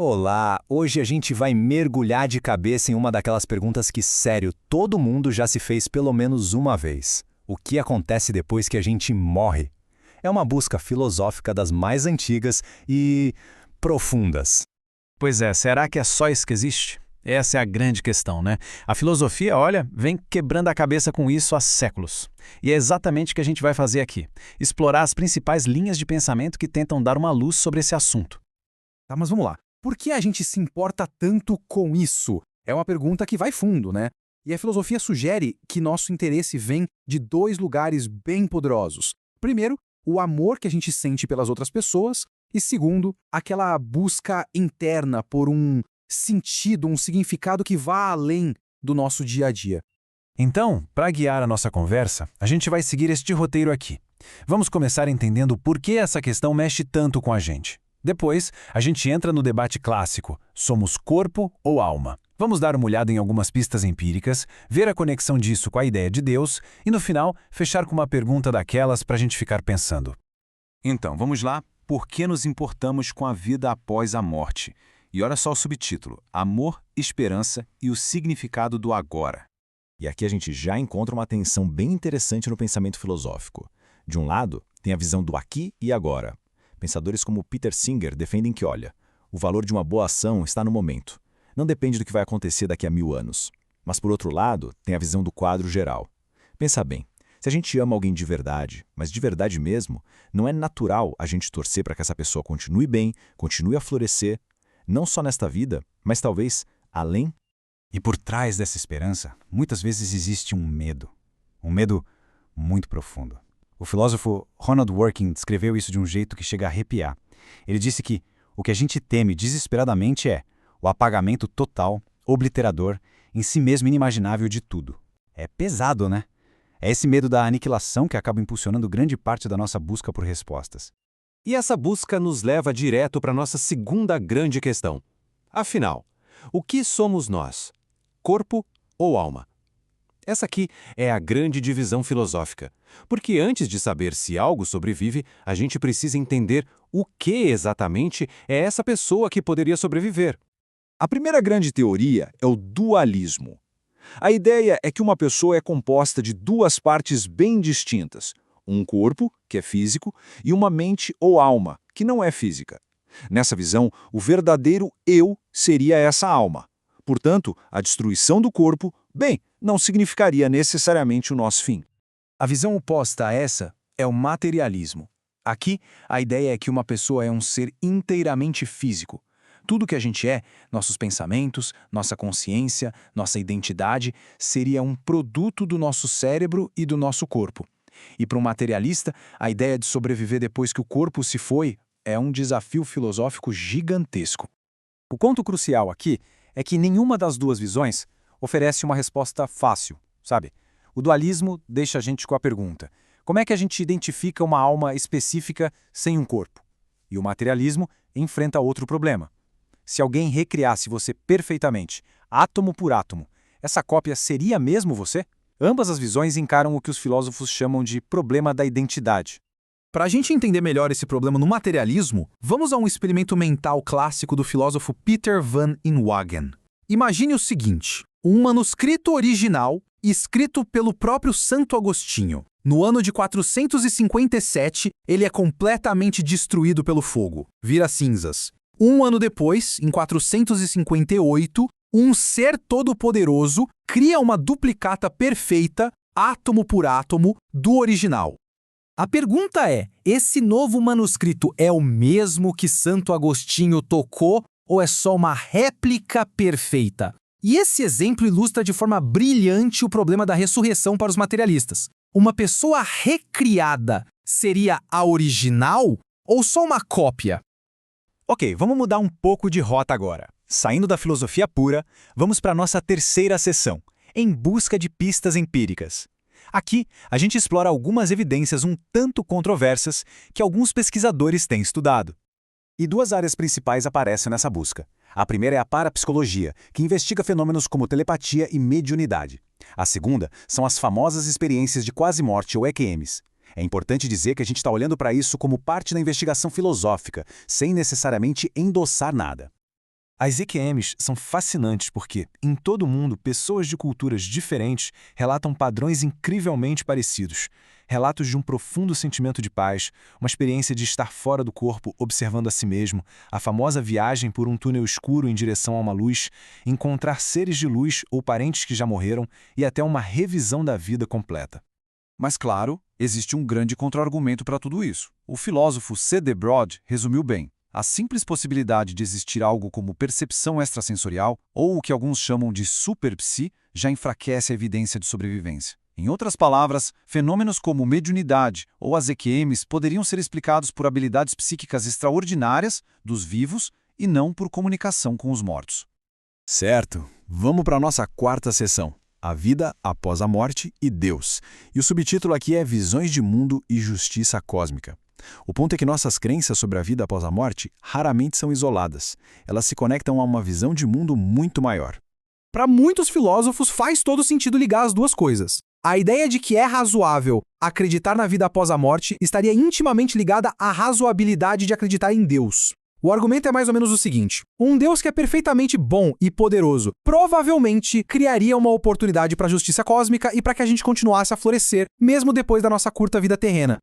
Olá, hoje a gente vai mergulhar de cabeça em uma daquelas perguntas que, sério, todo mundo já se fez pelo menos uma vez. O que acontece depois que a gente morre? É uma busca filosófica das mais antigas e profundas. Pois é, será que é só isso que existe? Essa é a grande questão, né? A filosofia, olha, vem quebrando a cabeça com isso há séculos. E é exatamente o que a gente vai fazer aqui: explorar as principais linhas de pensamento que tentam dar uma luz sobre esse assunto. Tá, mas vamos lá. Por que a gente se importa tanto com isso? É uma pergunta que vai fundo, né? E a filosofia sugere que nosso interesse vem de dois lugares bem poderosos. Primeiro, o amor que a gente sente pelas outras pessoas, e segundo, aquela busca interna por um sentido, um significado que vá além do nosso dia a dia. Então, para guiar a nossa conversa, a gente vai seguir este roteiro aqui. Vamos começar entendendo por que essa questão mexe tanto com a gente. Depois, a gente entra no debate clássico: somos corpo ou alma? Vamos dar uma olhada em algumas pistas empíricas, ver a conexão disso com a ideia de Deus e, no final, fechar com uma pergunta daquelas para a gente ficar pensando. Então, vamos lá. Por que nos importamos com a vida após a morte? E olha só o subtítulo: Amor, Esperança e o Significado do Agora. E aqui a gente já encontra uma tensão bem interessante no pensamento filosófico. De um lado, tem a visão do aqui e agora. Pensadores como Peter Singer defendem que, olha, o valor de uma boa ação está no momento. Não depende do que vai acontecer daqui a 1000 anos. Mas, por outro lado, tem a visão do quadro geral. Pensa bem, se a gente ama alguém de verdade, mas de verdade mesmo, não é natural a gente torcer para que essa pessoa continue bem, continue a florescer, não só nesta vida, mas talvez além? E por trás dessa esperança, muitas vezes existe um medo muito profundo. O filósofo Ronald Dworkin descreveu isso de um jeito que chega a arrepiar. Ele disse que o que a gente teme desesperadamente é o apagamento total, obliterador, em si mesmo inimaginável de tudo. É pesado, né? É esse medo da aniquilação que acaba impulsionando grande parte da nossa busca por respostas. E essa busca nos leva direto para a nossa segunda grande questão. Afinal, o que somos nós? Corpo ou alma? Essa aqui é a grande divisão filosófica, porque antes de saber se algo sobrevive, a gente precisa entender o que exatamente é essa pessoa que poderia sobreviver. A primeira grande teoria é o dualismo. A ideia é que uma pessoa é composta de duas partes bem distintas: um corpo, que é físico, e uma mente ou alma, que não é física. Nessa visão, o verdadeiro eu seria essa alma. Portanto, a destruição do corpo, não significaria necessariamente o nosso fim. A visão oposta a essa é o materialismo. Aqui, a ideia é que uma pessoa é um ser inteiramente físico. Tudo que a gente é, nossos pensamentos, nossa consciência, nossa identidade, seria um produto do nosso cérebro e do nosso corpo. E para um materialista, a ideia de sobreviver depois que o corpo se foi é um desafio filosófico gigantesco. O ponto crucial aqui é que nenhuma das duas visões oferece uma resposta fácil, sabe? O dualismo deixa a gente com a pergunta: como é que a gente identifica uma alma específica sem um corpo? E o materialismo enfrenta outro problema. Se alguém recriasse você perfeitamente, átomo por átomo, essa cópia seria mesmo você? Ambas as visões encaram o que os filósofos chamam de problema da identidade. Para a gente entender melhor esse problema no materialismo, vamos a um experimento mental clássico do filósofo Peter van Inwagen. Imagine o seguinte: um manuscrito original escrito pelo próprio Santo Agostinho. No ano de 457, ele é completamente destruído pelo fogo, vira cinzas. Um ano depois, em 458, um ser todo-poderoso cria uma duplicata perfeita, átomo por átomo, do original. A pergunta é: esse novo manuscrito é o mesmo que Santo Agostinho tocou ou é só uma réplica perfeita? E esse exemplo ilustra de forma brilhante o problema da ressurreição para os materialistas. Uma pessoa recriada seria a original ou só uma cópia? Ok, vamos mudar um pouco de rota agora. Saindo da filosofia pura, vamos para a nossa terceira sessão, em busca de pistas empíricas. Aqui, a gente explora algumas evidências um tanto controversas que alguns pesquisadores têm estudado. E duas áreas principais aparecem nessa busca. A primeira é a parapsicologia, que investiga fenômenos como telepatia e mediunidade. A segunda são as famosas experiências de quase-morte ou EQMs. É importante dizer que a gente está olhando para isso como parte da investigação filosófica, sem necessariamente endossar nada. As EQMs são fascinantes porque, em todo o mundo, pessoas de culturas diferentes relatam padrões incrivelmente parecidos. Relatos de um profundo sentimento de paz, uma experiência de estar fora do corpo, observando a si mesmo, a famosa viagem por um túnel escuro em direção a uma luz, encontrar seres de luz ou parentes que já morreram e até uma revisão da vida completa. Mas, claro, existe um grande contra-argumento para tudo isso. O filósofo C.D. Broad resumiu bem. A simples possibilidade de existir algo como percepção extrasensorial, ou o que alguns chamam de superpsi, já enfraquece a evidência de sobrevivência. Em outras palavras, fenômenos como mediunidade ou as EQMs poderiam ser explicados por habilidades psíquicas extraordinárias dos vivos e não por comunicação com os mortos. Certo, vamos para a nossa quarta sessão. A vida após a morte e Deus. E o subtítulo aqui é Visões de Mundo e Justiça Cósmica. O ponto é que nossas crenças sobre a vida após a morte raramente são isoladas. Elas se conectam a uma visão de mundo muito maior. Para muitos filósofos faz todo sentido ligar as duas coisas. A ideia de que é razoável acreditar na vida após a morte estaria intimamente ligada à razoabilidade de acreditar em Deus. O argumento é mais ou menos o seguinte: um Deus que é perfeitamente bom e poderoso provavelmente criaria uma oportunidade para a justiça cósmica e para que a gente continuasse a florescer, mesmo depois da nossa curta vida terrena.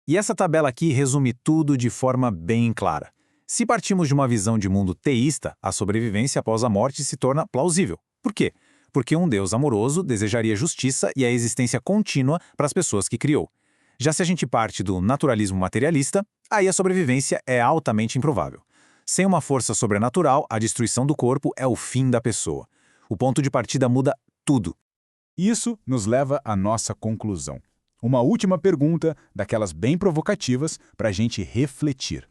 E essa tabela aqui resume tudo de forma bem clara. Se partimos de uma visão de mundo teísta, a sobrevivência após a morte se torna plausível. Por quê? Porque um Deus amoroso desejaria justiça e a existência contínua para as pessoas que criou. Já se a gente parte do naturalismo materialista, aí a sobrevivência é altamente improvável. Sem uma força sobrenatural, a destruição do corpo é o fim da pessoa. O ponto de partida muda tudo. Isso nos leva à nossa conclusão. Uma última pergunta, daquelas bem provocativas, para a gente refletir.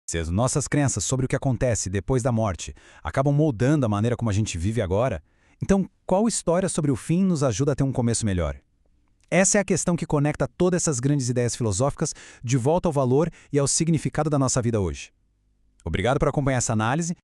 Se as nossas crenças sobre o que acontece depois da morte acabam moldando a maneira como a gente vive agora, então qual história sobre o fim nos ajuda a ter um começo melhor? Essa é a questão que conecta todas essas grandes ideias filosóficas de volta ao valor e ao significado da nossa vida hoje. Obrigado por acompanhar essa análise